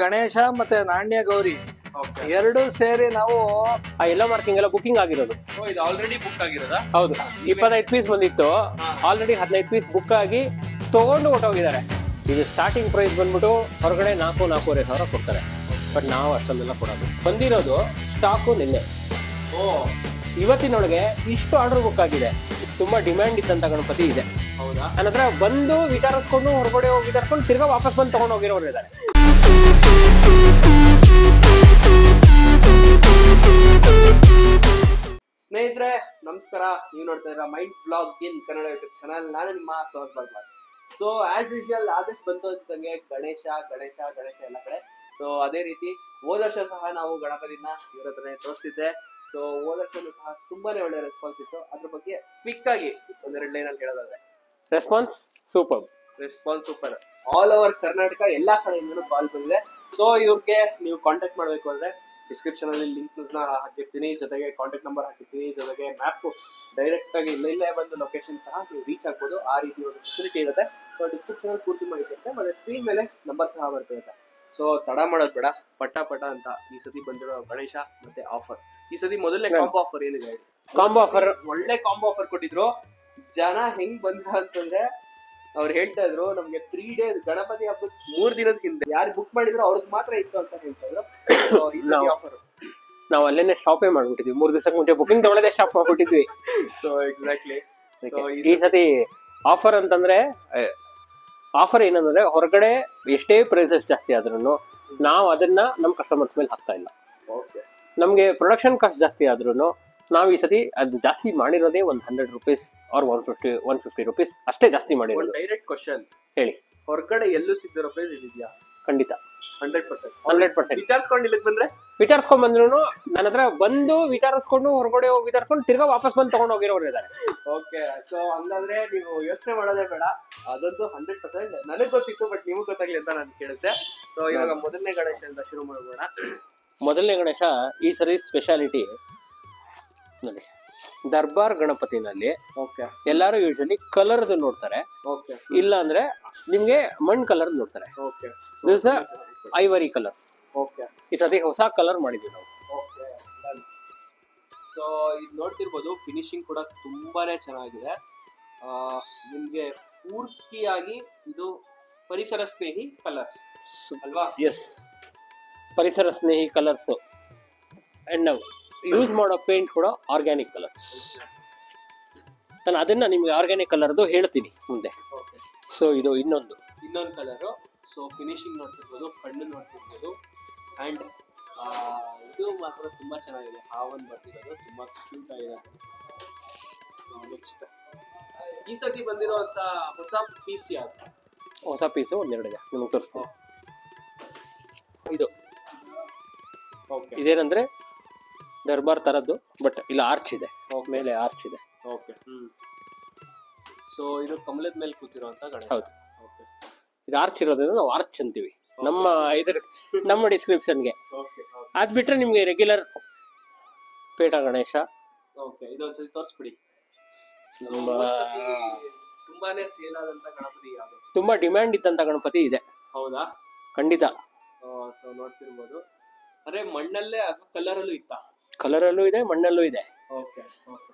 ಗಣೇಶ ಮತ್ತೆ ನಾಣ್ಯ ಗೌರಿ ಎರಡು ಸೇರಿ ನಾವು ಆ ಎಲ್ಲೋ ಮಾರ್ಕಿಂಗ್ ಎಲ್ಲ ಬುಕಿಂಗ್ ಆಗಿರೋದು. ಇದು ಆಲ್ರೆಡಿ ಬುಕ್ ಆಗಿರೋದಾ? ಹೌದು, 25 ಪೀಸ್ ಬಂದಿತ್ತು, ಆಲ್ರೆಡಿ 15 ಪೀಸ್ ಬುಕ್ ಆಗಿ ತಗೊಂಡು ಹೊಟ್ಟೋಗಿದ್ದಾರೆ. ಇದು ಸ್ಟಾರ್ಟಿಂಗ್ ಪ್ರೈಸ್ ಬಂದ್ಬಿಟ್ಟು ಹೊರಗಡೆ 4,000-4,500 ಸಾವಿರ ಕೊಡ್ತಾರೆ. ಬಟ್ ನಾವು ಅಷ್ಟೊಂದೆಲ್ಲ ಕೊಡೋದು. ಬಂದಿರೋದು ಸ್ಟಾಕು ನಿನ್ನೆ, ಇವತ್ತಿನೊಳಗೆ ಇಷ್ಟು ಆರ್ಡರ್ ಬುಕ್ ಆಗಿದೆ. ತುಂಬಾ ಡಿಮ್ಯಾಂಡ್ ಇದ್ದಂತ ಗಣಪತಿ ಇದೆ. ಹೌದಾ? ನನ್ನ ಹತ್ರ ಬಂದು ವಿಚಾರಿಸ್ಕೊಂಡು ಹೊರಗಡೆ ಹೋಗಿ ವಿಚಾರಿಸ್ಕೊಂಡು ತಿರ್ಗಾ ವಾಪಸ್ ಬಂದು ತಗೊಂಡು ಹೋಗಿರೋರು ಇದ್ದಾರೆ. ಸ್ನೇಹಿತರೆ ನಮಸ್ಕಾರ, ನೀವು ನೋಡ್ತಾ ಇದ್ದೀರಾ mind blog in Kannada YouTube channel. ನಾನು ನಿಮ್ಮ ಸುಹಾಸ್ ಬಾಗ್ವಾಲ್. ಸೊ ಆಸ್ ಯೂಶುವಲ್ ಆದಷ್ಟು ಬಂತು ಅಂತಂಗೆ ಗಣೇಶ ಗಣೇಶ ಗಣೇಶ ಎಲ್ಲ ಕಡೆ. ಸೊ ಅದೇ ರೀತಿ ಹೋದ ವರ್ಷ ಸಹ ನಾವು ಗಣಪತಿನ ಇವ್ರ ಹತ್ರನೇ ತೋರಿಸಿದ್ದೆ. ಸೊ ಹೋದ ವರ್ಷನೂ ಸಹ ತುಂಬಾನೇ ಒಳ್ಳೆ ರೆಸ್ಪಾನ್ಸ್ ಇತ್ತು. ಅದ್ರ ಬಗ್ಗೆ ಕ್ವಿಕ್ ಆಗಿ ಒಂದೆರಡು ಲೈನ್ ಅಲ್ಲಿ ಹೇಳೋದಾದ್ರೆ response super. All over Karnataka ಎಲ್ಲಾ ಕಡೆಯಿಂದಲೂ ಕಾಲ್ ಬಂದಿದೆ. ಸೊ ಇವ್ರಿಗೆ ನೀವು ಕಾಂಟ್ಯಾಕ್ಟ್ ಮಾಡ್ಬೇಕು ಅಂದ್ರೆ ಡಿಸ್ಕ್ರಿಪ್ಷನ್ ಅಲ್ಲಿ ಲಿಂಕ್ ನ ಹಾಕಿರ್ತೀನಿ, ಜೊತೆಗೆ ಕಾಂಟ್ಯಾಕ್ಟ್ ನಂಬರ್ ಹಾಕಿರ್ತೀನಿ, ಜೊತೆಗೆ ಮ್ಯಾಪ್ ಡೈರೆಕ್ಟ್ ಆಗಿ ಇಲ್ಲೇ ಬಂದು ಲೊಕೇಶನ್ ಸಹ ನೀವು ರೀಚ್ ಆಗ್ಬೋದು. ಆ ರೀತಿ ಒಂದು ಫೆಸಿಲಿಟಿ ಇರುತ್ತೆ. ಸೊ ಡಿಸ್ಕ್ರಿಪ್ಷನ್ ಅಲ್ಲಿ ಪೂರ್ತಿ ಮಾಡಿರುತ್ತೆ, ಮತ್ತೆ ಸ್ಕ್ರೀನ್ ಮೇಲೆ ನಂಬರ್ ಸಹ ಬರ್ತಿರುತ್ತೆ. ಸೊ ತಡ ಮಾಡೋದು ಬೇಡ, ಪಟ ಅಂತ ಈ ಸತಿ ಬಂದಿರೋ ಗಣೇಶ ಮತ್ತೆ ಆಫರ್. ಈ ಸತಿ ಮೊದಲನೇ ಕಾಂಬೋ ಆಫರ್ ಏನಿದೆ? ಕಾಂಬೋ ಆಫರ್, ಒಳ್ಳೆ ಕಾಂಬೋ ಆಫರ್ ಕೊಟ್ಟಿದ್ರು. ಜನ ಹೆಂಗ್ ಬಂದ್ರು ಅಂತಂದ್ರೆ ಅವ್ರು ಹೇಳ್ತಾ ಇದ್ರು, ನಮ್ಗೆ 3 days ಗಣಪತಿ ಹಬ್ಬದ 3 ದಿನದ ಹಿಂದೆ ಯಾರು ಬುಕ್ ಮಾಡಿದ್ರು ಅವ್ರಿಗೆ ಮಾತ್ರ ಇತ್ತು ಅಂತ ಹೇಳ್ತಾ ಇದ್ರು. ಈ ಸತಿ ಆಫರ್ ನಾವು ಅಲ್ಲೇನೆ ಸ್ಟಾಪೇ ಮಾಡ್ಬಿಟ್ಟಿದ್ವಿ. 3 ದಿವಸಕ್ಕೆ ಮುಂಚೆ ಬುಕಿಂಗ್ ತಗೊಳ್ಳೋದೇ ಸ್ಟಾಪ್ ಮಾಡ್ಬಿಟ್ಟಿದ್ವಿ. ಸೊ ಎಕ್ಸಾಕ್ಟ್ಲಿ ಈ ಸತಿ ಆಫರ್ ಅಂತಂದ್ರೆ, ಆಫರ್ ಏನಂದ್ರೆ ಹೊರಗಡೆ ಎಷ್ಟೇ ಪ್ರೈಸಸ್ ಜಾಸ್ತಿ ಆದ್ರೂ ನಾವು ಅದನ್ನ ನಮ್ಮ ಕಸ್ಟಮರ್ಸ್ ಮೇಲೆ ಹಾಕ್ತಾ ಇಲ್ಲ. ನಮ್ಗೆ ಪ್ರೊಡಕ್ಷನ್ ಕಾಸ್ಟ್ ಜಾಸ್ತಿ ಆದ್ರೂ ನಾವು ಈ ಸತಿ ಅದು ಜಾಸ್ತಿ ಮಾಡಿರೋದೇ ಒಂದು 100 ರೂಪೀಸ್ ಆರ್ 150 ರೂಪೀಸ್ ಅಷ್ಟೇ ಜಾಸ್ತಿ ಮಾಡಿರೋದು. ಡೈರೆಕ್ಟ್ ಕ್ವಶನ್ ಹೇಳಿ, ಹೊರಗಡೆ ಎಲ್ಲೂ ಸಿಗ್ದಿರೋ ಪ್ರೈಸ್ ಇದೆಯಾ? ಖಂಡಿತ 100%. ವಿಚಾರಿಸ್ಕೊಂಡು ಇಲ್ಲಿಗೆ ಬಂದ್ರೆ ವಿಚಾರಿಸ್ಕೊಂಡ್ ಬಂದ್ರು ನನ್ನ ಹತ್ರ ಬಂದು ವಿಚಾರಿಸ್ಕೊಂಡು ಹೊರಗಡೆ ಹೋಗಿ ವಿಚಾರಿಸ್ಕೊಂಡು ತಿರ್ಗಾ ವಾಪಸ್ ಬಂದು ತಗೊಂಡು ಹೋಗಿರೋರು ಇದ್ದಾರೆ. ಓಕೆ, ಸೊ ಹಂಗಂದ್ರೆ ನೀವು ಯೋಚನೆ ಮಾಡೋದೇ ಬೇಡ, ಅದಂತೂ 100%. ನನಗ್ ಗೊತ್ತಿತ್ತು, ಬಟ್ ನಿಮಗ್ ಗೊತ್ತಾಗ್ಲಿ ಅಂತ ನಾನು ಕೇಳಿದ್ದೆ. ಸೊ ಇವಾಗ ಮೊದಲನೇ ಗಣೇಶನಿಂದ ಶುರು ಮಾಡೋಣ. ಮೊದಲನೇ ಗಣೇಶ ಈ ಸರಿ ಸ್ಪೆಷಾಲಿಟಿ ನೋಡಿ, ದರ್ಬಾರ್ ಗಣಪತಿನಲ್ಲಿ ಎಲ್ಲಾರು ಯೂಶಲಿ ಕಲರ್ ನೋಡ್ತಾರೆ, ಇಲ್ಲ ಅಂದ್ರೆ ನಿಮ್ಗೆ ಮಣ್ ಕಲರ್ ನೋಡ್ತಾರೆ. ದಿವಸ ಐವರಿ ಕಲರ್. ಈ ಸತಿ ಹೊಸ ಕಲರ್ ಮಾಡಿದ್ವಿ ನಾವು. ಸೊ ಇದು ನೋಡ್ತಿರ್ಬೋದು, ಫಿನಿಶಿಂಗ್ ಕೂಡ ತುಂಬಾನೇ ಚೆನ್ನಾಗಿದೆ. ನಿಮ್ಗೆ ಪೂರ್ತಿಯಾಗಿ ಇದು ಪರಿಸರ ಸ್ನೇಹಿ ಕಲರ್ಸ್ ಅಲ್ವಾ? ಎಸ್, ಪರಿಸರ ಸ್ನೇಹಿ ಕಲರ್ಸ್. ಅಂಡ್ ನಾವು ಯೂಸ್ ಮಾಡೋ ಪೇಂಟ್ ಕೂಡ ಆರ್ಗ್ಯಾನಿಕ್ ಕಲರ್ಸ್. ನಾನು ಅದನ್ನ ನಿಮ್ಗೆ ಆರ್ಗ್ಯಾನಿಕ್ ಕಲರ್ದು ಹೇಳ್ತೀನಿ ಮುಂದೆ. ಸೊ ಇದು ಇನ್ನೊಂದು ಕಲರು. ಸೊ ಫಿನಿಶಿಂಗ್ ನೋಡ್ತಿರ್ಬೋದು, ಕಣ್ಣು ನೋಡ್ತಿರ್ಬೋದು, ಅಂಡ್ ಇದು ಮಾತ್ರ ತುಂಬಾ ಚೆನ್ನಾಗಿದೆ. ಹಾವನ್ ಬರ್ತಿರೋದು ತುಂಬಾ ಕ್ಯೂಟ್ ಆಗಿದೆ. ನೆಕ್ಸ್ಟ್ ಈ ಸತಿ ಬಂದಿರುವಂತ ಹೊಸ ಪೀಸ್ ಯಾವುದು? ಹೊಸ ಪೀಸು ಒಂದೆರಡಿದೆ, ನಿಮಗೆ ತೋರಿಸ್ತೀನಿ. ಇದು ಇದೇನಂದ್ರೆ ದರ್ಬಾರ್ ತರದ್ದು, ಬಟ್ ಇಲ್ಲ ಆರ್ಚ್ ಇದೆ, ಮೇಲೆ ಆರ್ಚ್ ಇದೆ. ಸೊ ಇದು ಕಮಲದ ಮೇಲೆ ಕೂತಿರುವಂತ ಗಣೇಶ. ಹೌದು, ಇದು ಆರ್ಚ್ ಇರೋದ್ರಿಂದ ನಾವು ಆರ್ಚ್ ಅಂತೀವಿ ನಮ್ಮ ಡಿಸ್ಕ್ರಿಪ್ಷನ್ಗೆ. ಅದ್ ಬಿಟ್ರೆ ನಿಮ್ಗೆ ರೆಗ್ಯುಲರ್ ಪೇಟ ಗಣೇಶ. ಇದೊಂದ್ಸತಿ ತೋರಿಸ್ಬಿಡಿ. ತುಂಬಾನೇ ಸೇಲ್ ಆದಂತ ಗಣಪತಿ ಯಾವುದು? ತುಂಬಾ ಡಿಮ್ಯಾಂಡ್ ಇದ್ದಂತ ಗಣಪತಿ ಇದೆ. ಹೌದಾ? ಖಂಡಿತ. ಸೊ ನೋಡ್ತಿರ್ಬೋದು, ಅರೆ ಮಣ್ಣಲ್ಲೇ ಅಥವಾ ಕಲರಲ್ಲೂ ಇತ್ತ? ಕಲರಲ್ಲೂ ಇದೆ, ಮಣ್ಣಲ್ಲೂ ಇದೆ.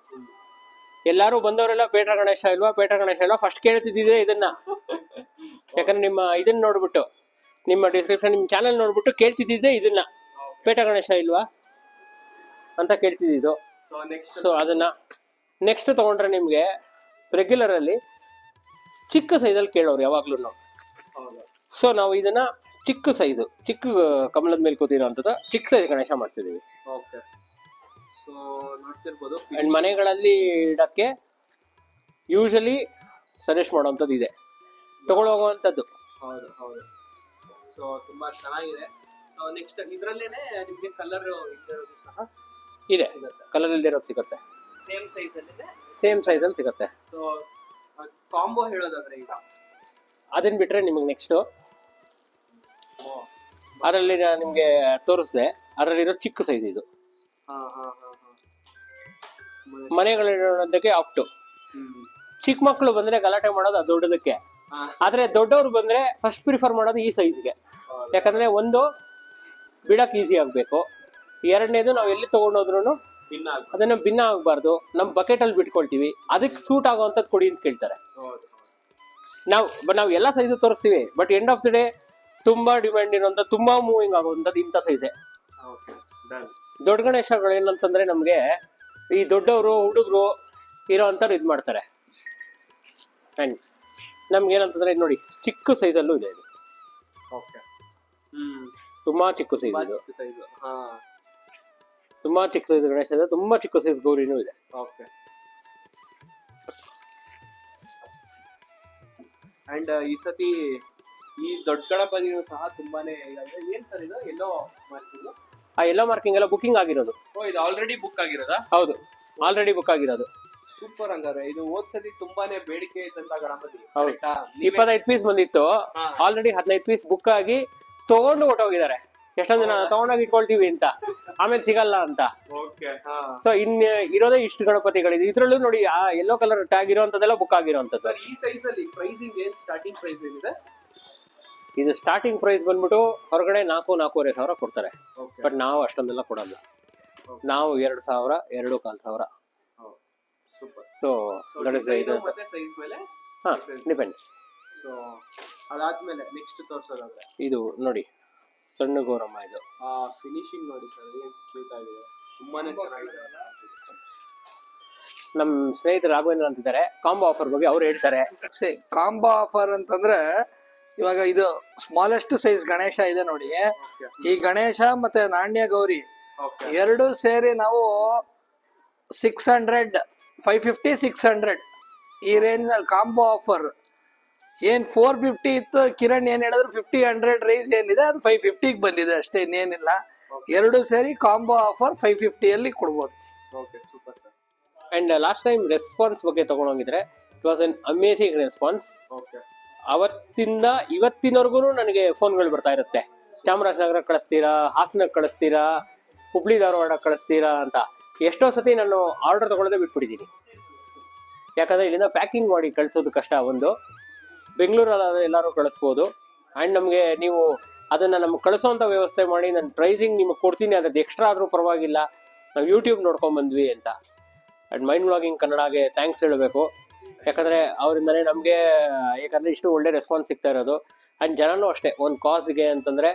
ಎಲ್ಲಾರು ಬಂದವರೆಲ್ಲ ಪೇಟ ಗಣೇಶ ಇಲ್ವಾ ಫಸ್ಟ್ ಕೇಳ್ತಿದ್ದಿದೆ ಇದನ್ನ. ಯಾಕಂದ್ರೆ ನಿಮ್ಮ ಇದನ್ನ ನೋಡ್ಬಿಟ್ಟು, ನಿಮ್ಮ ಡಿಸ್ಕ್ರಿಪ್ಷನ್, ನಿಮ್ಮ ಚಾನಲ್ ನೋಡ್ಬಿಟ್ಟು ಕೇಳ್ತಿದ್ದಿದ್ದೆ ಇದನ್ನ, ಪೇಟ ಗಣೇಶ ಇಲ್ವಾ ಅಂತ ಕೇಳ್ತಿದ್ದು. ಸೊ ಅದನ್ನ ನೆಕ್ಸ್ಟ್ ತಗೊಂಡ್ರೆ ನಿಮ್ಗೆ ರೆಗ್ಯುಲರ್ ಅಲ್ಲಿ ಚಿಕ್ಕ ಸೈಜಲ್ಲಿ ಕೇಳೋರು ಯಾವಾಗ್ಲೂ ನಾವು. ಸೊ ನಾವು ಇದನ್ನ ಚಿಕ್ಕ ಸೈಜು, ಚಿಕ್ಕ ಕಮಲದ ಮೇಲೆ ಕೂತಿರೋಂಥದ್ದು ಚಿಕ್ಕ ಸೈಜ್ ಗಣೇಶ ಮಾಡ್ತಿದೀವಿ. ಸೊ ನೋಡ್ತಿರ್ಬೋದು, ಅಂಡ್ ಮನೆಗಳಲ್ಲಿ ಇಡಕ್ಕೆ ಯೂಶಲಿ ಸಜೆಸ್ಟ್ ಮಾಡುವಂಥದ್ದು ಇದೆ, ತಗೊಳ್ಳೋಗುವಂಥದ್ದು. ಹೌದು. ಸೊ ತುಂಬಾ ಚೆನ್ನಾಗಿದೆ. ಸೊ ನೆಕ್ಸ್ಟ್ ಇದ್ರಲ್ಲೇನೆ ನಿಮ್ಗೆ ಕಲರ್ ಇರೋದು ಸಹ ಇದೆ, ಕಲರ್ ಇಲ್ದಿರೋದು ಸಿಗುತ್ತೆ. ಸೇಮ್ ಸೈಜ್ ಅಲ್ಲಿ ಸಿಗುತ್ತೆ. ಸೊ ಕಾಂಬೋ ಹೇಳೋದಾದ್ರೆ ಈಗ ಅದನ್ನ ಬಿಟ್ರೆ ನಿಮಗೆ ನೆಕ್ಸ್ಟ್ ಅದರಲ್ಲಿ ನಿಮ್ಗೆ ತೋರಿಸ್ದೆ, ಅದರಲ್ಲಿರೋ ಚಿಕ್ಕ ಸೈಜ್ ಇದು. ಮನೆಗಳಿರೋದಕ್ಕೆ ಅಪ್ ಟು. ಚಿಕ್ಕ ಮಕ್ಕಳು ಬಂದ್ರೆ ಗಲಾಟೆ ಮಾಡೋದು ದೊಡ್ಡದಕ್ಕೆ, ಆದ್ರೆ ದೊಡ್ಡವ್ರು ಬಂದ್ರೆ ಫಸ್ಟ್ ಪ್ರಿಫರ್ ಮಾಡೋದು ಈ ಸೈಜ್ಗೆ. ಯಾಕಂದ್ರೆ ಒಂದು ಬಿಡಕ್ ಈಸಿ ಆಗ್ಬೇಕು, ಎರಡನೇದು ನಾವು ಎಲ್ಲಿ ತಗೊಂಡೋದ್ರು ಭಿನ್ನ ಆಗ್ಬೋದು. ಅದನ್ನ ಭಿನ್ನ ಆಗ್ಬಾರ್ದು. ನಮ್ ಬಕೆಟ್ ಅಲ್ಲಿ ಬಿಟ್ಕೊಳ್ತೀವಿ, ಅದಕ್ಕೆ ಸೂಟ್ ಆಗುವಂತದ್ ಕೊಡಿ ಅಂತ ಕೇಳ್ತಾರೆ. ಹೌದು. ನಾವು ಎಲ್ಲ ಸೈಜ್ ತೋರಿಸ್ತೀವಿ, but end of the day ತುಂಬಾ ಡಿಮ್ಯಾಂಡ್ ಇರುವಂತ ತುಂಬಾ ಮೂವಿಂಗ್ ಆಗುವಂತದ್ದು ಇಂಥ ಸೈಜೆ. Okay done. ದೊಡ್ಡ ಗಣೇಶಗಳು ಏನಂತಂದ್ರೆ ನಮ್ಗೆ ಈ ದೊಡ್ಡವರು ಹುಡುಗರು ಇರೋ ಅಂತವ್ರು ಇದ್ ಮಾಡ್ತಾರೆ. ಅಂಡ್ ನಮ್ಗೆ ಏನಂತಂದ್ರೆ ನೋಡಿ ಚಿಕ್ಕ ಸೈಜಲ್ಲೂ ಇದೆ ಇದು. ಓಕೆ ತುಂಬಾ ಚಿಕ್ಕ ಸೈಜ್ ಇದು, ಚಿಕ್ಕ ಸೈಜ್. ಹಾ ತುಂಬಾ ಚಿಕ್ಕ ಸೈಜ್ ಗಣೇಶ ಇದೆ, ತುಂಬಾ ಚಿಕ್ಕ ಸೈಜ್ ಗೌರಿನೂ ಇದೆ. ಓಕೆ. ಅಂಡ್ ಈ ಸತಿ ಈ ದೊಡ್ಡ ಗಣಪತಿನೂ ಸಹ ತುಂಬಾನೇ ಇದಾಗಿದೆ. ಏನ್ ಸರ್ ಇದು ಎಲ್ಲೋ ಮಾರ್ಕಿಂಗ್? ಆ ಎಲ್ಲೋ ಮಾರ್ಕಿಂಗ್ ಎಲ್ಲ ಬುಕಿಂಗ್ ಆಗಿರೋದು. ಓ ಇದು ಆಲ್ರೆಡಿ ಬುಕ್ ಆಗಿರೋದಾ? ಹೌದು, ಆಲ್ರೆಡಿ ಬುಕ್ ಆಗಿರೋದು. ಸೂಪರ್. ಹಂಗಾರೆ ಇದು ಹೋದ್ ಸತಿ ತುಂಬಾನೇ ಬೇಡಿಕೆ ಇದ್ದಂತ ಗಣಪತಿ. ಹೌದು. ಕರೆಕ್ಟಾ? 25 ಪೀಸ್ ಬಂದಿತ್ತು, ಹಾ. ಆಲ್ರೆಡಿ 15 ಪೀಸ್ ಬುಕ್ ಆಗಿ ತಗೊಂಡು ಹೊಟ್ಟೋಗಿದ್ದಾರೆ. ಎಷ್ಟೊಂದ್ ಜನ ತಗೊಂಡೋಗಿ ಇಟ್ಕೊಳ್ತೀವಿ ಅಂತ, ಆಮೇಲೆ ಸಿಗಲ್ಲ ಅಂತ. ಓಕೆ. ಹಾ ಸೊ ಇರೋದೇ ಇಷ್ಟು ಗಣಪತಿಗಳಿದೆ. ಇದ್ರಲ್ಲೂ ನೋಡಿ ಆ ಯೆಲ್ಲೋ ಕಲರ್ ಟ್ಯಾಗ್ ಇರೋಂಥದ್ದೆಲ್ಲ ಬುಕ್ ಆಗಿರೋಂಥದ್ದು. ಸರ್ ಈ ಸೈಜ್ ಅಲ್ಲಿ ಪ್ರೈಸಿಂಗ್ ಏನ್ ಸ್ಟಾರ್ಟಿಂಗ್ ಪ್ರೈಸ್ ಏನಿದೆ? ಇದು ಸ್ಟಾರ್ಟಿಂಗ್ ಪ್ರೈಸ್ ಬಂದ್ಬಿಟ್ಟು ಹೊರಗಡೆ 4,000-4,500 ಸಾವಿರ ಕೊಡ್ತಾರೆ. ಓಕೆ. ಬಟ್ ನಾವು ಅಷ್ಟೊಂದೆಲ್ಲ ಕೊಡಲ್ಲ. ನಾವು 2,000, 2,500. ಸೂಪರ್. ಸೊ ದಟ್ ಇಸ್ ಇದು. ಮತ್ತೆ ಸೈಜ್ ಮೇಲೆ ಹಾ ಡಿಪೆಂಡ್ಸ್. ಸೊ ಅದಾದ್ಮೇಲೆ ನೆಕ್ಸ್ಟ್ ತೋರ್ಸೋದಾದ್ರೆ ಇದು ನೋಡಿ ಸಣ್ಣ ಗೌರಮ್ಮ. ಇದು ಆ ಫಿನಿಶಿಂಗ್ ನೋಡಿ ಸರ್, ಏನ್ ಕ್ಯೂಟ್ ಆಗಿದೆ, ತುಂಬಾನೇ ಚೆನ್ನಾಗಿದೆ. ನಮ್ ಸ್ನೇಹಿತರು ರಾಘವೇಂದ್ರ ಅಂತಿದ್ದಾರೆ, ಕಾಂಬೋ ಆಫರ್ ಬಗ್ಗೆ ಅವ್ರು ಹೇಳ್ತಾರೆ. ಕಾಂಬೋ ಆಫರ್ ಅಂತಂದ್ರೆ ಇವಾಗ ಇದು ಸ್ಮಾಲೆಸ್ಟ್ ಸೈಜ್ ಗಣೇಶ ಇದೆ ನೋಡಿ. ಈ ಗಣೇಶ ಮತ್ತೆ ನಾಣ್ಯ ಗೌರಿ ಎರಡು ಸೇರಿ ನಾವು 600, 550, 600 ಈ ರೇಂಜ್ ನಲ್ಲಿ ಕಾಂಬೋ ಆಫರ್. ಏನ್ 450 ಇತ್ತು, ಕಿರಣ್ ಏನ್ ಹೇಳಿದ್ರು 50-100 ರೈಸ್ ಏನಿದೆ ಅದು 550 ಬಂದಿದೆ ಅಷ್ಟೇ, ಇನ್ನೇನಿಲ್ಲ. ಎರಡು ಸೇರಿ ಕಾಂಬೋ ಆಫರ್ 550 ಅಲ್ಲಿ ಕೊಡ್ಬೋದು. Okay super sir. And last time response ಬಗ್ಗೆ ತಗೊಂಡೋಗಿದ್ರೆ it was an amazing response. Okay. ಅವತ್ತಿಂದ ಇವತ್ತಿನವರೆಗೂ ನನಗೆ ಫೋನ್ಗಳು ಬರ್ತಾ ಇರುತ್ತೆ. ಚಾಮರಾಜನಗರ ಕಳಿಸ್ತೀರಾ, ಹಾಸನಕ್ಕೆ ಕಳಿಸ್ತೀರಾ, ಹುಬ್ಳಿ ಧಾರವಾಡ ಕಳಿಸ್ತೀರಾ ಅಂತ. ಎಷ್ಟೋ ಸತಿ ನಾನು ಆರ್ಡರ್ ತಗೊಳ್ಳೋದೇ ಬಿಟ್ಬಿಟ್ಟಿದ್ದೀನಿ. ಯಾಕಂದ್ರೆ ಇಲ್ಲಿಂದ ಪ್ಯಾಕಿಂಗ್ ಮಾಡಿ ಕಳಿಸೋದು ಕಷ್ಟ. ಒಂದು ಬೆಂಗಳೂರಲ್ಲಿ ಎಲ್ಲರೂ ಕಳಿಸ್ಬೋದು. ಆ್ಯಂಡ್ ನಮಗೆ ನೀವು ಅದನ್ನು ನಮ್ಗೆ ಕಳಿಸೋವಂಥ ವ್ಯವಸ್ಥೆ ಮಾಡಿ ನಾನು ಪ್ರೈಸಿಂಗ್ ನಿಮಗೆ ಕೊಡ್ತೀನಿ, ಅದ್ರದ್ದು ಎಕ್ಸ್ಟ್ರಾ ಆದರೂ ಪರವಾಗಿಲ್ಲ, ನಾವು ಯೂಟ್ಯೂಬ್ ನೋಡ್ಕೊಂಬಂದ್ವಿ ಅಂತ. ಆ್ಯಂಡ್ ಮೈಂಡ್ ವ್ಲಾಗಿಂಗ್ ಕನ್ನಡಗೆ ಥ್ಯಾಂಕ್ಸ್ ಹೇಳಬೇಕು. ಯಾಕಂದರೆ ಅವರಿಂದನೇ ನಮಗೆ, ಯಾಕಂದರೆ ಇಷ್ಟು ಒಳ್ಳೆ ರೆಸ್ಪಾನ್ಸ್ ಸಿಗ್ತಾ ಇರೋದು. ಆ್ಯಂಡ್ ಜನನೂ ಅಷ್ಟೇ, ಒಂದು ಕಾಸ್ಗೆ ಅಂತಂದರೆ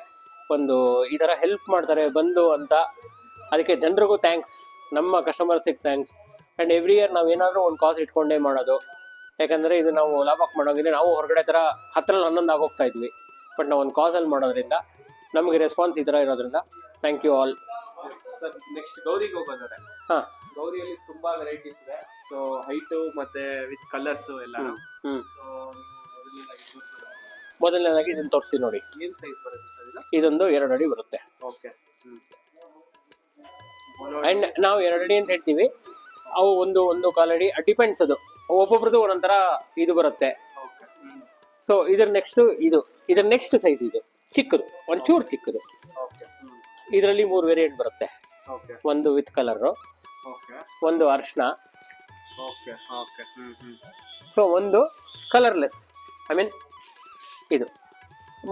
ಒಂದು ಈ ಥರ ಹೆಲ್ಪ್ ಮಾಡ್ತಾರೆ ಬಂದು ಅಂತ. ಅದಕ್ಕೆ ಜನರಿಗೂ ಥ್ಯಾಂಕ್ಸ್, ನಮ್ಮ ಕಸ್ಟಮರ್ಸಿಗೆ ಥ್ಯಾಂಕ್ಸ್. ಆ್ಯಂಡ್ ಎವ್ರಿ ಇಯರ್ ನಾವು ಏನಾದರೂ ಒಂದು ಕಾಸ್ ಇಟ್ಕೊಂಡೇ ಮಾಡೋದು. ಯಾಕಂದರೆ ಇದು ನಾವು ಲಾಭಕ್ಕೆ ಮಾಡೋಂಗಿದ್ರೆ ನಾವು ಹೊರಗಡೆ ಥರ 10-11 ಆಗೋಗ್ತಾ ಇದ್ವಿ. ಬಟ್ ನಾವು ಒಂದು ಕಾಸಲ್ಲಿ ಮಾಡೋದ್ರಿಂದ ನಮಗೆ ರೆಸ್ಪಾನ್ಸ್ ಈ ಥರ ಇರೋದ್ರಿಂದ thank you all. Sir next ಗೌರಿಗೆ ಹೋಗೋದಾದ್ರೆ, ಹಾಂ, ಗೌರಿಯಲ್ಲಿ ತುಂಬಾ ವೆರೈಟೀಸ್ ಇದೆ. ಸೊ ಹೈಟು ಮತ್ತೆ ವಿತ್ ಕಲರ್ಸ್ ಎಲ್ಲ. ಸೊ ಮೊದಲನೇದಾಗಿ ಇದನ್ನು ತೋರಿಸಿ ನೋಡಿ. ಏನ್ ಸೈಜ್ ಬರುತ್ತೆ ಸರ್ ಇದು? ಇದೊಂದು 2 ಅಡಿ ಬರುತ್ತೆ. ಓಕೆ. ಆ್ಯಂಡ್ ನಾವು 2 ಅಡಿ ಅಂತ ಹೇಳ್ತೀವಿ, ಅವು ಒಂದು ಕಾಲ್ ಅಡಿ, ಡಿಪೆಂಡ್ಸ್. ಅದು ಒಬ್ಬೊಬ್ರದ್ದು ಒಂದೊಂಥರ ಇದು ಬರುತ್ತೆ. ಸೊ ಇದ್ರ ನೆಕ್ಸ್ಟ್ ಸೈಜ್ ಇದು ಚಿಕ್ಕದು, ಒಂಚೂರು ಚಿಕ್ಕದು. ಇದರಲ್ಲಿ 3 ವೇರಿಯಂಟ್ ಬರುತ್ತೆ. ಒಂದು ವಿತ್ ಕಲರ್, ಒಂದು ಅರ್ಶನ, ಸೊ ಒಂದು ಕಲರ್ಲೆಸ್. ಐ ಮೀನ್ ಇದು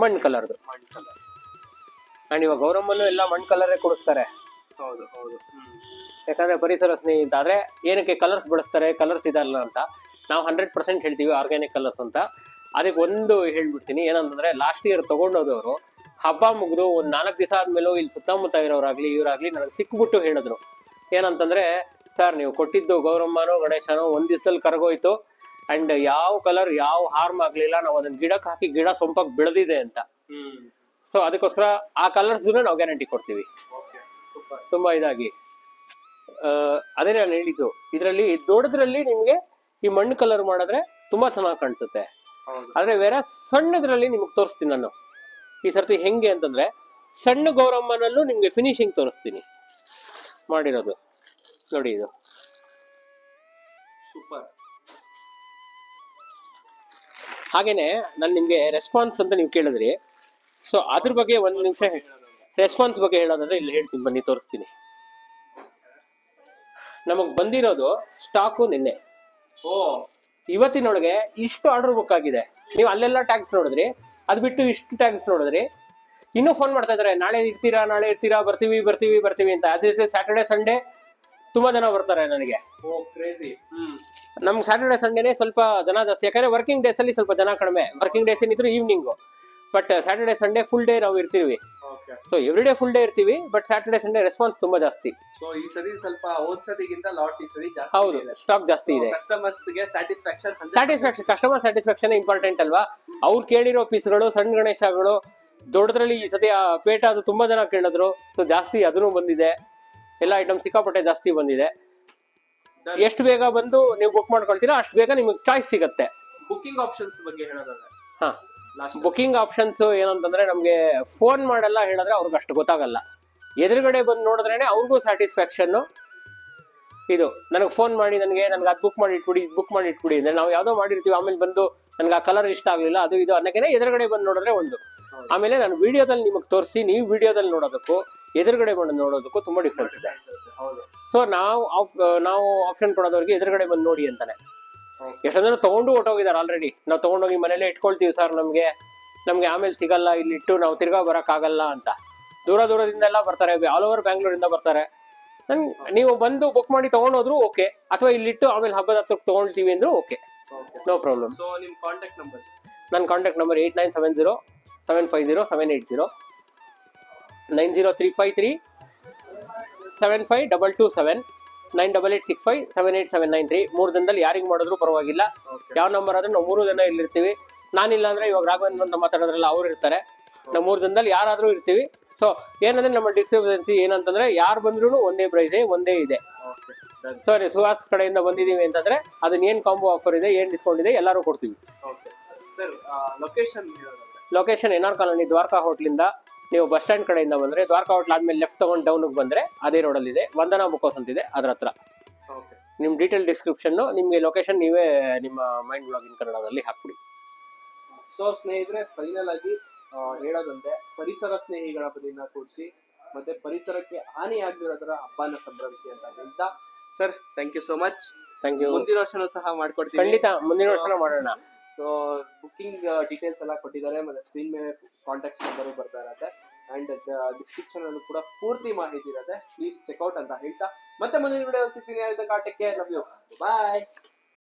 ಮಣ್ಣು ಕಲರ್ದು. ಆ್ಯಂಡ್ ಇವಾಗ ಗೌರಮ್ಮನ್ನು ಎಲ್ಲ ಮಣ್ಣು ಕಲರೇ ಕೊಡಿಸ್ತಾರೆ. ಹೌದು ಹೌದು. ಯಾಕಂದರೆ ಪರಿಸರ ಸ್ನೇಹಿತ. ಆದರೆ ಏನಕ್ಕೆ ಕಲರ್ಸ್ ಬಳಸ್ತಾರೆ, ಕಲರ್ಸ್ ಇದಲ್ಲ ಅಂತ ನಾವು 100% ಹೇಳ್ತೀವಿ ಆರ್ಗ್ಯಾನಿಕ್ ಕಲರ್ಸ್ ಅಂತ. ಅದಕ್ಕೆ ಒಂದು ಹೇಳ್ಬಿಡ್ತೀನಿ ಏನಂತಂದರೆ, ಲಾಸ್ಟ್ ಇಯರ್ ತೊಗೊಂಡೋದವರು ಹಬ್ಬ ಮುಗಿದು ಒಂದು 4 ದಿವಸ ಆದಮೇಲೂ ಇಲ್ಲಿ ಸುತ್ತಮುತ್ತ ಇರೋರಾಗಲಿ ಇವರಾಗಲಿ ನನಗೆ ಸಿಕ್ಬಿಟ್ಟು ಹೇಳಿದ್ರು ಏನಂತಂದರೆ, ಸರ್ ನೀವು ಕೊಟ್ಟಿದ್ದು ಗೌರಮ್ಮನೋ ಗಣೇಶನೋ ಒಂದು ದಿವಸದಲ್ಲಿ ಕರಗೋಯ್ತು, ಆ್ಯಂಡ್ ಯಾವ ಕಲರ್ ಯಾವ ಹಾರ್ಮ್ ಆಗಲಿಲ್ಲ, ನಾವು ಅದನ್ನು ಗಿಡಕ್ಕೆ ಹಾಕಿ ಗಿಡ ಸೊಂಪಾಗಿ ಬೆಳೆದಿದೆ ಅಂತ. ಸೊ ಅದಕ್ಕೋಸ್ಕರ ಆ ಕಲರ್ಸ್ನ ನಾವು ಗ್ಯಾರಂಟಿ ಕೊಡ್ತೀವಿ. ತುಂಬ ಇದಾಗಿ ಅದೇ ನಾನು ಹೇಳಿದ್ದು, ಇದರಲ್ಲಿ ದೊಡ್ಡದ್ರಲ್ಲಿ ನಿಮಗೆ ಈ ಮಣ್ಣು ಕಲರ್ ಮಾಡಿದ್ರೆ ತುಂಬ ಚೆನ್ನಾಗಿ ಕಾಣಿಸುತ್ತೆ. ಆದರೆ ಬೇರೆ ಸಣ್ಣದ್ರಲ್ಲಿ ನಿಮಗೆ ತೋರಿಸ್ತೀನಿ ನಾನು ಈ ಸರ್ತಿ ಹೆಂಗೆ ಅಂತಂದರೆ, ಸಣ್ಣ ಗೌರಮ್ಮನಲ್ಲೂ ನಿಮಗೆ ಫಿನಿಶಿಂಗ್ ತೋರಿಸ್ತೀನಿ ಮಾಡಿರೋದು ನೋಡಿ. ಇದು ಸೂಪರ್. ಹಾಗೇನೆ ನಾನು ನಿಮಗೆ ರೆಸ್ಪಾನ್ಸ್ ಅಂತ ನೀವು ಕೇಳಿದ್ರಿ. ಸೊ ಅದ್ರ ಬಗ್ಗೆ ಒಂದು ನಿಮಿಷ ರೆಸ್ಪಾನ್ಸ್ ಬಗ್ಗೆ ಹೇಳೋದಾದ್ರೆ ಇಲ್ಲಿ ಹೇಳ್ತೀನಿ, ಬನ್ನಿ ತೋರಿಸ್ತೀನಿ. ನಮಗೆ ಬಂದಿರೋದು ಸ್ಟಾಕು ನಿನ್ನೆ. ಇವತ್ತಿನೊಳಗೆ ಇಷ್ಟು ಆರ್ಡರ್ ಬುಕ್ ಆಗಿದೆ. ನೀವು ಅಲ್ಲೆಲ್ಲ ಟ್ಯಾಗ್ಸ್ ನೋಡಿದ್ರಿ, ಅದು ಬಿಟ್ಟು ಇಷ್ಟು ಟ್ಯಾಗ್ಸ್ ನೋಡಿದ್ರಿ. ಇನ್ನೂ ಫೋನ್ ಮಾಡ್ತಾ ಇದಾರೆ, ನಾಳೆ ಇರ್ತೀರಾ, ಬರ್ತೀವಿ ಅಂತ. ಅದೇ ಸ್ಯಾಟರ್ಡೆ ಸಂಡೇ ತುಂಬಾ ಜನ ಬರ್ತಾರೆ ನನಗೆ. ಕ್ರೇಜಿ. ನಮ್ಗೆ ಸ್ಯಾಟರ್ಡೆ ಸಂಡೇನೆ ಸ್ವಲ್ಪ ಜನ ಜಾಸ್ತಿ, ಯಾಕಂದ್ರೆ ವರ್ಕಿಂಗ್ ಡೇಸ್ ಅಲ್ಲಿ ಸ್ವಲ್ಪ ಜನ ಕಡಿಮೆ. ವರ್ಕಿಂಗ್ ಡೇಸ್ ಏನಿದ್ರು evening, but Saturday Sunday full day ನಾವು ಇರ್ತೀವಿ. So every day full day ಇರ್ತೀವಿ, ಬಟ್ ಸ್ಯಾಟರ್ಡೆ ಸಂಡೇ ರೆಸ್ಪಾನ್ಸ್ ತುಂಬಾ ಜಾಸ್ತಿ. ಸೊ ಈ ಸರಿ ಸ್ವಲ್ಪ ಹೋದ್ ಸತಿಗಿಂತ ಲಾಟ್ ಈ ಸರಿ ಜಾಸ್ತಿ. ಹೌದು, ಸ್ಟಾಕ್ ಜಾಸ್ತಿ ಇದೆ. ಕಸ್ಟಮರ್ಸ್ ಗೆ ಸ್ಯಾಟಿಸ್ಫ್ಯಾಕ್ಷನ್, ಕಸ್ಟಮರ್ ಸ್ಯಾಟಿಸ್ಫ್ಯಾಕ್ಷನ್ ಇಂಪಾರ್ಟೆಂಟ್ ಅಲ್ವಾ. ಅವ್ರು ಕೇಳಿರೋ ಪೀಸ್ಗಳು, ಸಣ್ಣ ಗಣೇಶಗಳು ದೊಡ್ಡದ್ರಲ್ಲಿ ಈ ಸತಿ ಪೇಟ ಅದು ತುಂಬಾ ಜನ ಕೇಳಿದ್ರು. ಸೊ ಜಾಸ್ತಿ ಅದನ್ನು ಬಂದಿದೆ, ಎಲ್ಲ ಐಟಮ್ ಸಿಕ್ಕಾಪಟ್ಟೆ ಜಾಸ್ತಿ ಬಂದಿದೆ. ಎಷ್ಟು ಬೇಗ ಬಂದು ನೀವು ಬುಕ್ ಮಾಡ್ಕೊಳ್ತೀರಾ ಅಷ್ಟು ಬೇಗ ನಿಮಗೆ ಚಾಯ್ಸ್ ಸಿಗುತ್ತೆ. ಬುಕಿಂಗ್ ಆಪ್ಷನ್ಸ್ ಬಗ್ಗೆ ಹೇಳೋದಾದ್ರೆ, ಹಾ, ಬುಕಿಂಗ್ ಆಪ್ಷನ್ಸ್ ಏನಂತಂದ್ರೆ ನಮ್ಗೆ ಫೋನ್ ಮಾಡಲ್ಲ ಹೇಳಿದ್ರೆ ಅವ್ರಿಗೆ ಅಷ್ಟು ಗೊತ್ತಾಗಲ್ಲ. ಎದುರುಗಡೆ ಬಂದು ನೋಡಿದ್ರೇನೆ ಅವ್ರಿಗೂ ಸ್ಯಾಟಿಸ್ಫ್ಯಾಕ್ಷನ್. ಇದು ನನಗೆ ಫೋನ್ ಮಾಡಿ ನನಗೆ ಅದು ಬುಕ್ ಮಾಡಿ ಇಟ್ಬಿಡಿ ಅಂದ್ರೆ ನಾವು ಯಾವ್ದೋ ಮಾಡಿರ್ತೀವಿ, ಆಮೇಲೆ ಬಂದು ನನಗೆ ಆ ಕಲರ್ ಇಷ್ಟ ಆಗ್ಲಿಲ್ಲ ಅದು ಇದು ಅನ್ನೋಕೆ ಎದುರುಗಡೆ ಬಂದು ನೋಡಿದ್ರೆ ಒಂದು. ಆಮೇಲೆ ನಾನು ವಿಡಿಯೋದಲ್ಲಿ ನಿಮಗೆ ತೋರಿಸಿ ನೀವು ವಿಡಿಯೋದಲ್ಲಿ ನೋಡೋದಕ್ಕೂ ಎದುರುಗಡೆ ಬಂದು ನೋಡೋದಕ್ಕೂ ತುಂಬಾ ಡಿಫ್ರೆನ್ಸ್ ಇದೆ. ಸೊ ನಾವು ಆಪ್ಷನ್ ಕೊಡೋದವ್ರಿಗೆ ಎದುರುಗಡೆ ಬಂದು ನೋಡಿ ಅಂತಾನೆ. ಎಷ್ಟೊಂದು ತಗೊಂಡು ಹೊಟ್ಟೋಗಿದ್ದಾರೆ ಆಲ್ರೆಡಿ. ನಾವು ತಗೊಂಡೋಗಿ ಮನೇಲೆ ಇಟ್ಕೊಳ್ತೀವಿ ಸರ್, ನಮ್ಗೆ ಆಮೇಲೆ ಸಿಗಲ್ಲ, ಇಲ್ಲಿ ಇಟ್ಟು ನಾವು ತಿರ್ಗಾ ಬರಕ್ಕಾಗಲ್ಲ ಅಂತ. ದೂರದಿಂದ ಎಲ್ಲ ಬರ್ತಾರೆ, ಆಲ್ ಓವರ್ ಬ್ಯಾಂಗ್ಳೂರಿಂದ ಬರ್ತಾರೆ. ನೀವು ಬಂದು ಬುಕ್ ಮಾಡಿ ತಗೊಂಡೋದ್ರು ಓಕೆ, ಅಥವಾ ಇಲ್ಲಿಟ್ಟು ಆಮೇಲೆ ಹಬ್ಬದ ಹತ್ರಕ್ಕೆ ತಗೊಳ್ತೀವಿ ಅಂದ್ರೂ ಓಕೆ, ನೋ ಪ್ರಾಬ್ಲಮ್. ಸೊ ನಿಮ್ ಕಾಂಟ್ಯಾಕ್ಟ್ ನಂಬರ್? ನನ್ನ ಕಾಂಟ್ಯಾಕ್ಟ್ ನಂಬರ್ 8970-750-780, 9035375227, 9886578793. 3 ದಿನದಲ್ಲಿ ಯಾರಿಗೆ ಮಾಡಿದ್ರು ಪರವಾಗಿಲ್ಲ, ಯಾವ ನಂಬರ್ ಆದ್ರೂ ನಾವು 3 ದಿನ ಇಲ್ಲಿರ್ತೀವಿ. ನಾನಿಲ್ಲ ಅಂದ್ರೆ ಇವಾಗ ರಾಘವೇಂದ್ರ ಅಂತ ಮಾತಾಡೋದ್ರಲ್ಲ ಅವ್ರು ಇರ್ತಾರೆ. ನಾವು 3 ದಿನದಲ್ಲಿ ಯಾರಾದ್ರೂ ಇರ್ತೀವಿ. ಸೊ ಏನಂದ್ರೆ ನಮ್ಮ ಡಿಸ್ಕ್ರಿಪ್ಷನ್ಸಿ ಏನಂತಂದ್ರೆ ಯಾರು ಬಂದ್ರು ಒಂದೇ ಪ್ರೈಸ್, ಒಂದೇ ಇದೆ. ಸಾರಿ, ಸುಹಾಸ್ ಕಡೆಯಿಂದ ಬಂದಿದೀವಿ ಅಂತಂದ್ರೆ ಅದನ್ನ ಏನ್ ಕಾಂಬೋ ಆಫರ್ ಇದೆ, ಏನ್ ಡಿಸ್ಕೌಂಟ್ ಇದೆ ಎಲ್ಲರೂ ಕೊಡ್ತೀವಿ. Sir location? Location NR colony, Dwaraka ಹೋಟ್ಲಿಂದ ನೀವು ಬಸ್ ಸ್ಟ್ಯಾಂಡ್ ಕಡೆಯಿಂದ ಬಂದ್ರೆ, ದ್ವಾರಕಾ ಹೋಟ್ಲ್ ಆದ್ಮೇಲೆ ಲೆಫ್ಟ್ ತಗೊಂಡು ಡೌನ್ಗೆ ಬಂದ್ರೆ ಅದೇ ರೋಡಲ್ಲಿ ಇದೆ, ವಂದನಾ ಬುಕ್ಸ್ ಅಂತಿದೆ, ಅದ್ರ ಹತ್ರ. ನಿಮ್ ಡೀಟೇಲ್ ಡಿಸ್ಕ್ರಿಪ್ಷನ್, ನಿಮ್ಗೆ ಲೊಕೇಶನ್ ನೀವೇ ನಿಮ್ಮ ಮೈಂಡ್ ಬ್ಲಾಗಿಂಗ್ ಕನ್ನಡದಲ್ಲಿ ಹಾಕ್ಬಿಡಿ. ಸೊ ಸ್ನೇಹಿತರೆ, ಫೈನಲ್ ಆಗಿ ಹೇಳೋದಂತೆ, ಪರಿಸರ ಸ್ನೇಹಿ ಗಣಪತಿನ ಕೂಡಿಸಿ ಮತ್ತೆ ಪರಿಸರಕ್ಕೆ ಹಾನಿ ಆಗದಿರೋದರ ಹಬ್ಬನ ಸಂಭ್ರಮಿಸಿ ಅಂತ ಹೇಳ್ತಾ, sir thank you so much. Thank you. ಮುಂದಿನ ವರ್ಷನೂ ಸಹ ಮಾಡ್ಕೊಡ್ತೀವಿ. ಖಂಡಿತ ಮುಂದಿನ ವರ್ಷ ಮಾಡೋಣ. ಸೊ ಬುಕಿಂಗ್ ಡೀಟೇಲ್ಸ್ ಎಲ್ಲ ಕೊಟ್ಟಿದ್ದಾರೆ, ಮತ್ತೆ ಸ್ಕ್ರೀನ್ ಮೇಲೆ ಕಾಂಟ್ಯಾಕ್ಟ್ ನಂಬರ್ ಬರ್ತಾ ಇರತ್ತೆ, ಅಂಡ್ ಡಿಸ್ಕ್ರಿಪ್ಷನ್ ಅಲ್ಲೂ ಕೂಡ ಪೂರ್ತಿ ಮಾಹಿತಿ ಇರುತ್ತೆ. ಪ್ಲೀಸ್ ಚೆಕ್ಔಟ್ ಅಂತ ಹೇಳ್ತಾ ಮತ್ತೆ ಮುಂದಿನ ವಿಡಿಯೋ ಸಿಗ್ತೀನಿ. Take care, love you, bye.